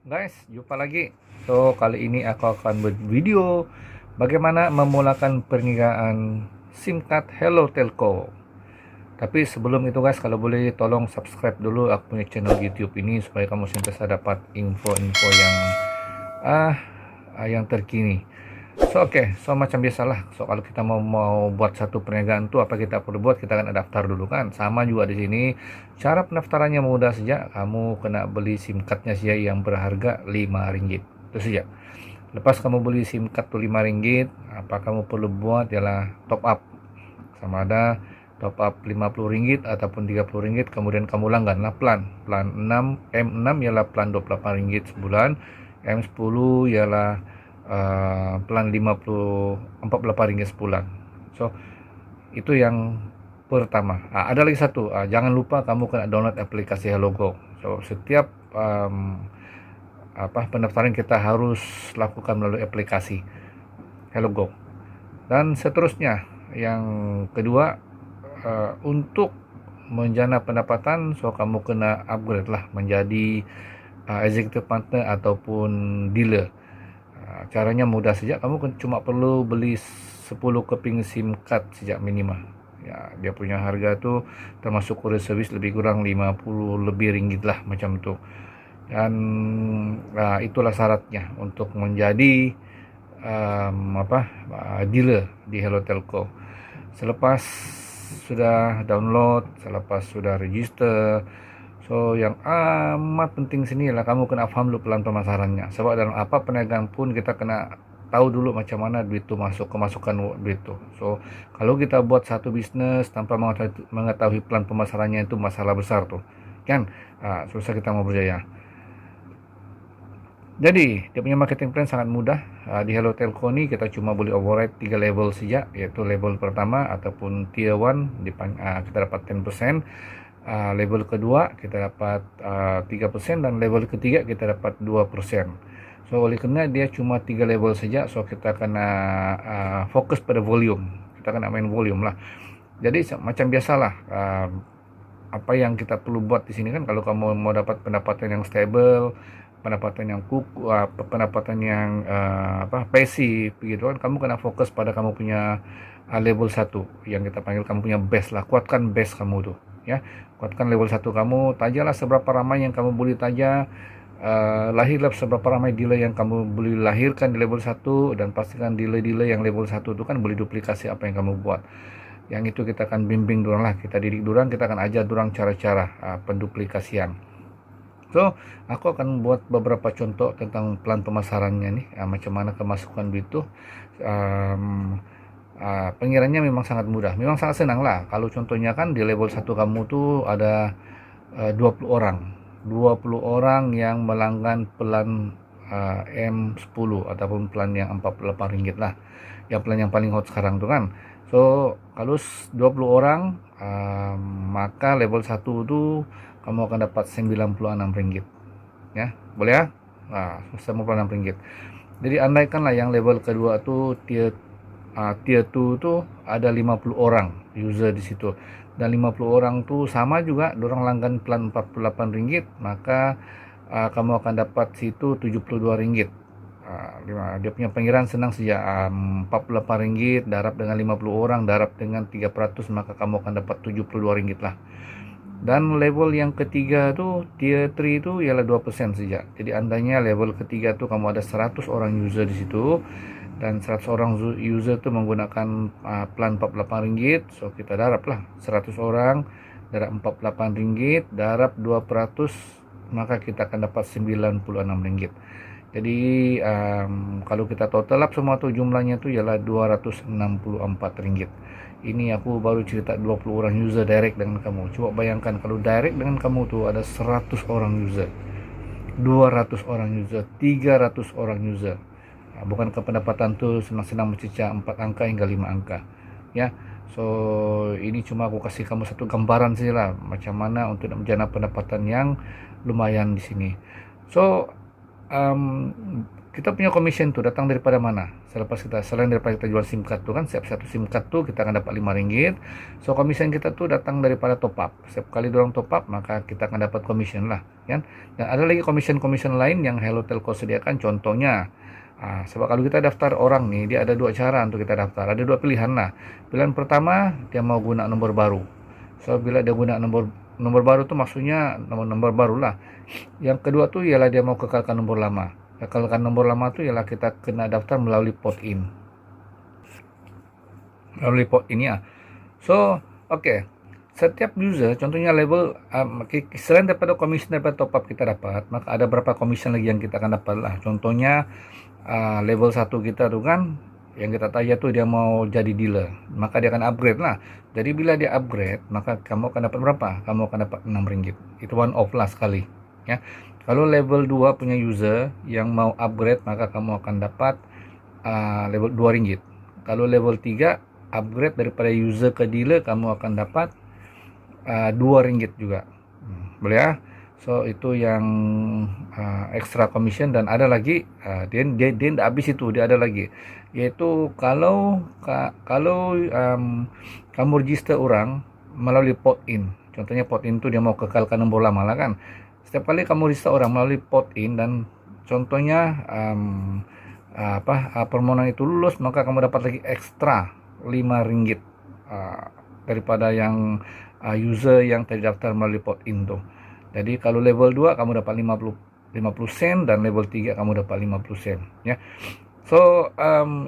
Guys, jumpa lagi. So, kali ini aku akan buat video bagaimana memulakan perniagaan SIM card Hello Telco. Tapi sebelum itu guys, kalau boleh tolong subscribe dulu aku punya channel YouTube ini supaya kamu sentiasa dapat info-info yang terkini. So macam biasalah. So kalau kita mau buat satu perniagaan tuh apa kita perlu buat? Kita akan daftar dulu kan. Sama juga di sini. Cara pendaftarannya mudah saja. Kamu kena beli SIM cardnya saja yang berharga RM5. Itu saja. Lepas kamu beli SIM card tuh RM5, apa kamu perlu buat ialah top up. Sama ada top up RM50 ataupun RM30, kemudian kamu langganlah plan 6 M6 ialah plan RM28 sebulan, M10 ialah plan RM48 sebulan. So itu yang pertama. Ada lagi satu, jangan lupa kamu kena download aplikasi HelloGo. So setiap pendaftaran kita harus lakukan melalui aplikasi HelloGo. Dan seterusnya, yang kedua, untuk menjana pendapatan, so kamu kena upgrade lah menjadi executive partner ataupun dealer. Caranya mudah saja, kamu cuma perlu beli 10 keping SIM card sejak minimal. Ya, dia punya harga tuh termasuk courier service lebih kurang 50 lebih ringgit lah macam tu. Dan itulah syaratnya untuk menjadi dealer di Hello Telco. Selepas sudah download, selepas sudah register, so yang amat penting sini adalah kamu kena faham dulu pelan pemasarannya. Sebab dalam apa perniagaan pun kita kena tahu dulu macam mana duit itu masuk, kemasukan duit itu. So kalau kita buat satu bisnis tanpa mengetahui pelan pemasarannya, itu masalah besar tuh kan. Susah kita mau berjaya. Jadi dia punya marketing plan sangat mudah. Di Hello Telco ni kita cuma boleh override 3 level saja, iaitu level pertama ataupun tier 1 kita dapat 10%, level kedua kita dapat 3%, dan level ketiga kita dapat 2%. So oleh kerana dia cuma 3 level saja, so kita kena fokus pada volume. Kita kena main volume lah. Jadi macam biasalah, apa yang kita perlu buat di sini kan, kalau kamu mau dapat pendapatan yang stable, pendapatan yang pasif begitu kan, kamu kena fokus pada kamu punya level 1 yang kita panggil kamu punya base lah. Kuatkan base kamu tuh ya, kuatkan level 1 kamu. Tajalah seberapa ramai yang kamu boleh taja, lahirlah seberapa ramai dealer yang kamu boleh lahirkan di level 1, dan pastikan dealer-dealer yang level 1 itu kan boleh duplikasi apa yang kamu buat. Yang itu kita akan bimbing durang lah, kita didik durang, kita akan ajar durang cara-cara penduplikasian. So, aku akan buat beberapa contoh tentang plan pemasarannya nih, macam mana kemasukan duit itu. Pengirannya memang sangat mudah, memang sangat senang lah. Kalau contohnya kan di level 1 kamu tuh ada 20 orang yang melanggan plan M10 ataupun plan yang RM48 lah, yang plan yang paling hot sekarang tuh kan. So kalau 20 orang, maka level 1 tuh kamu akan dapat RM96 ya, boleh ya. RM96. Jadi andaikanlah yang level kedua tuh tier 2 tuh ada 50 orang user di situ, dan 50 orang tuh sama juga dorang langgan plan RM48, maka kamu akan dapat situ RM72. Dia punya pengiran senang saja, RM48 darab dengan 50 orang darab dengan 300, maka kamu akan dapat RM72 lah. Dan level yang ketiga tu tier 3 tu ialah 2% saja. Jadi andainya level ketiga tu kamu ada 100 orang user di situ, dan 100 orang user tu menggunakan plan RM48, so kita darablah 100 orang darab RM48 darab 2%, maka kita akan dapat RM96. Jadi kalau kita total up semua tu jumlahnya tu ialah RM264. Ini aku baru cerita 20 orang user direct dengan kamu. Coba bayangkan kalau direct dengan kamu tu ada 100 orang user, 200 orang user, 300 orang user. Bukankah pendapatan tu senang-senang mencecah 4 angka hingga 5 angka ya. So ini cuma aku kasih kamu satu gambaran saja lah macam mana untuk menjana pendapatan yang lumayan di sini. So kita punya commission tuh datang daripada mana? Selain daripada kita jual SIM card tuh kan, setiap satu SIM card tuh kita akan dapat RM5. So commission kita tuh datang daripada top up. Setiap kali dorang top up maka kita akan dapat commission lah, kan? Dan ada lagi commission lain yang Hello Telco sediakan, contohnya sebab kalau kita daftar orang nih, dia ada dua cara untuk kita daftar. Ada dua pilihan lah. Pilihan pertama, dia mau guna nomor baru. So bila dia guna nomor baru tuh maksudnya nomor baru lah. Yang kedua tuh ialah dia mau kekalkan nomor lama. Kekalkan nomor lama tuh ialah kita kena daftar melalui port in. Melalui port in ya. So, oke. Setiap user, contohnya level, selain daripada commission daripada top up kita dapat, maka ada berapa commission lagi yang kita akan dapat lah. Contohnya, level 1 kita tuh kan, yang kita tanya tuh dia mau jadi dealer, maka dia akan upgrade lah. Jadi bila dia upgrade, maka kamu akan dapat berapa? Kamu akan dapat RM6. Itu one off lah sekali. Ya. Kalau level 2 punya user yang mau upgrade, maka kamu akan dapat level RM2. Kalau level 3 upgrade daripada user ke dealer, kamu akan dapat RM2 juga. Boleh ya? So itu yang extra commission. Dan ada lagi, dia tidak habis itu, dia ada lagi, yaitu kalau kamu register orang melalui port in. Contohnya port in itu dia mau kekalkan nomor lama lah kan. Setiap kali kamu register orang melalui port in dan contohnya permohonan itu lulus, maka kamu dapat lagi ekstra RM5 daripada yang user yang terdaftar melalui port in tuh. Jadi kalau level 2 kamu dapat 50 sen dan level 3 kamu dapat 50 sen ya. So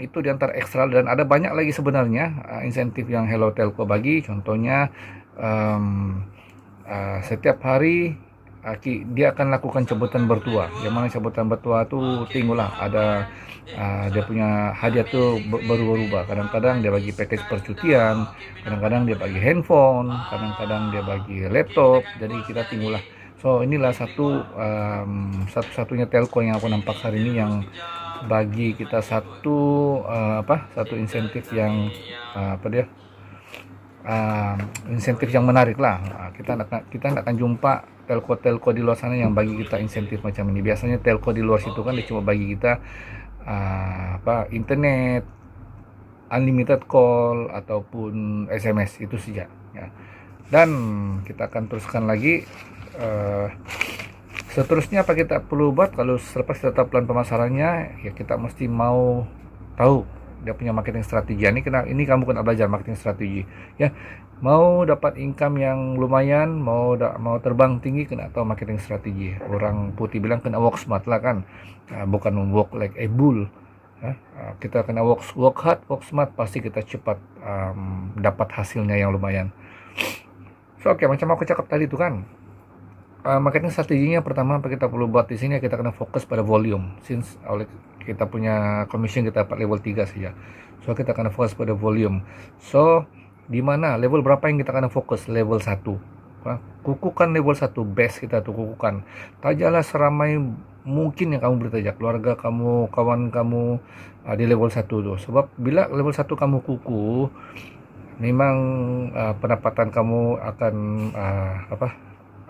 itu diantara ekstra, dan ada banyak lagi sebenarnya insentif yang Hello Telco bagi. Contohnya setiap hari dia akan lakukan cabutan bertua. Yang mana cabutan bertua tuh tinggulah ada dia punya hadiah tuh berubah-ubah. Kadang-kadang dia bagi package percutian, kadang-kadang dia bagi handphone, kadang-kadang dia bagi laptop. Jadi kita tinggulah. So inilah satu-satunya telco yang aku nampak hari ini yang bagi kita satu insentif yang insentif yang menarik lah. Kita tidak akan jumpa telco di luar sana yang bagi kita insentif macam ini. Biasanya telco di luar situ kan dia cuma bagi kita internet, unlimited call ataupun SMS, itu saja ya. Dan kita akan teruskan lagi. Seterusnya apa kita perlu buat kalau selepas kita tahu plan pemasarannya, ya kita mesti mau tahu dia punya marketing strategi. Ini kamu kena belajar marketing strategi ya. Mau dapat income yang lumayan, mau terbang tinggi, kena tahu marketing strategi. Orang putih bilang kena work smart lah kan, bukan work like a bull ya. Kita kena work hard, work smart, pasti kita cepat dapat hasilnya yang lumayan. So macam aku cakap tadi itu kan, marketing strateginya pertama apa kita perlu buat di sini, kita kena fokus pada volume. Since oleh kita punya commission kita dapat level 3 saja, so kita kena fokus pada volume. So di mana level berapa yang kita kena fokus? Level 1. Kukukan level 1, best kita tuh kukukan. Tajaklah seramai mungkin yang kamu boleh tajak, keluarga kamu, kawan kamu di level 1 tuh. Sebab bila level 1 kamu kuku, memang pendapatan kamu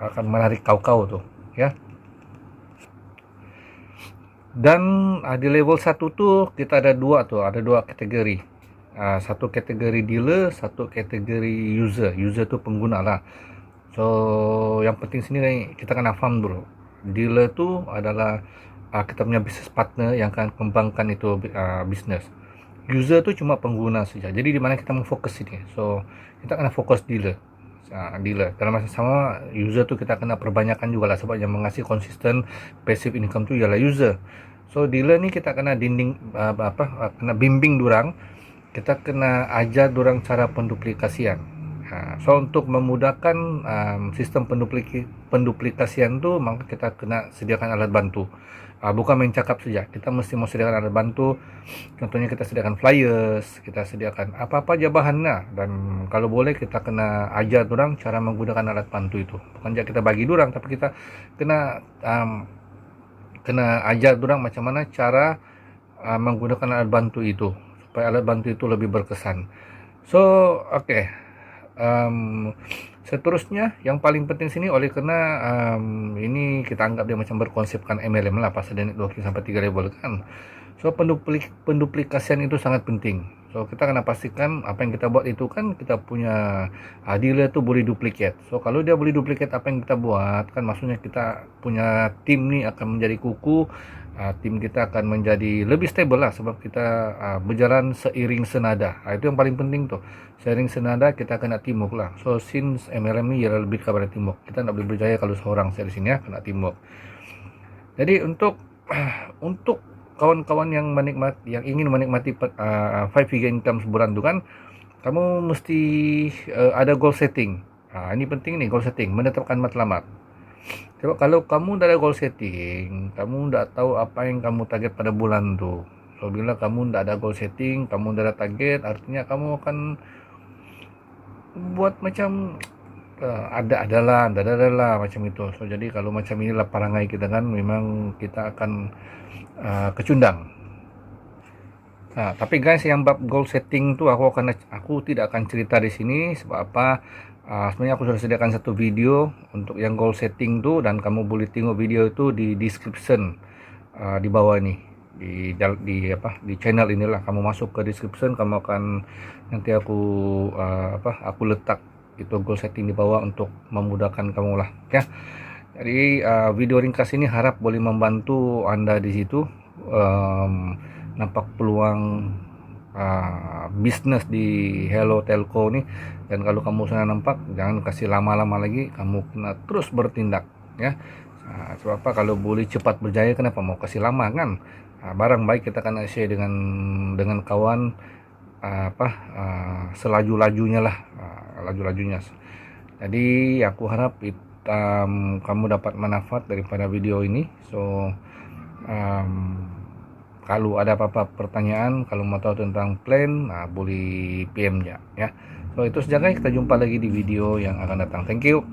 akan menarik kau tuh ya. Dan di level 1 tuh kita ada dua kategori. Satu kategori dealer, satu kategori user. User tuh pengguna lah. So yang penting sini kita kena paham dulu. Dealer tuh adalah kita punya business partner yang akan kembangkan itu bisnis. User tuh cuma pengguna saja. Jadi di mana kita mau fokus ini. So kita kena fokus dealer. Dalam masa sama user tuh kita kena perbanyakkan juga lah, sebab yang mengasih konsisten passive income tuh ialah user. So dealer ni kita kena kena bimbing durang, kita kena ajar durang cara penduplikasian. So untuk memudahkan sistem penduplikasian tu, maka kita kena sediakan alat bantu. Bukan main cakap saja, kita mesti mau sediakan alat bantu. Contohnya kita sediakan flyers, kita sediakan apa-apa aja bahannya. Dan kalau boleh kita kena ajar dorang cara menggunakan alat bantu itu. Bukan saja kita bagi dorang, tapi kita kena ajar dorang macam mana cara menggunakan alat bantu itu, supaya alat bantu itu lebih berkesan. So Seterusnya yang paling penting sini oleh karena ini kita anggap dia macam berkonsepkan MLM lah, pasal dia networking sampai 3 level kan. So penduplikasian itu sangat penting. So kita kena pastikan apa yang kita buat itu kan kita punya dealer tu boleh duplikat. So kalau dia boleh duplikat apa yang kita buat kan, maksudnya kita punya tim ni akan menjadi kukuh. Tim kita akan menjadi lebih stable lah, sebab kita berjalan seiring senada. Itu yang paling penting tuh, seiring senada kita kena teamwork lah. So since MLM ni ialah lebih kepada teamwork, kita nak boleh berjaya kalau seorang saya di sini ya, kena teamwork. Jadi untuk kawan-kawan yang ingin menikmati 5 figure income sebulan tu kan, kamu mesti ada goal setting. Ini penting nih, goal setting, menetapkan matlamat. Sebab kalau kamu dah ada goal setting, kamu dah tahu apa yang kamu target pada bulan tu. So bila kamu dah ada goal setting, kamu dah ada target, artinya kamu akan buat macam adalah macam itu. So jadi kalau macam inilah perangai kita kan, memang kita akan kecundang. Tapi guys, yang bab goal setting tu aku tidak akan cerita di sini. Sebab apa? Sebenarnya aku sudah sediakan satu video untuk yang goal setting tu, dan kamu boleh tengok video itu di description di bawah ni, di channel inilah. Kamu masuk ke description, kamu akan nanti aku letak itu goal setting di bawah untuk memudahkan kamu lah ya. Jadi video ringkas ini harap boleh membantu Anda di situ nampak peluang bisnis di Hello Telco ni. Dan kalau kamu sudah nampak, jangan kasih lama-lama lagi, kamu kena terus bertindak ya. Sebab apa? Kalau boleh cepat berjaya, kenapa mau kasih lama kan? Barang baik kita akan share dengan kawan selaju-lajunya lah, laju-lajunya. Jadi aku harap kamu dapat manfaat daripada video ini. So kalau ada apa-apa pertanyaan, kalau mau tahu tentang plan, boleh PM ya. So itu saja guys, kita jumpa lagi di video yang akan datang. Thank you.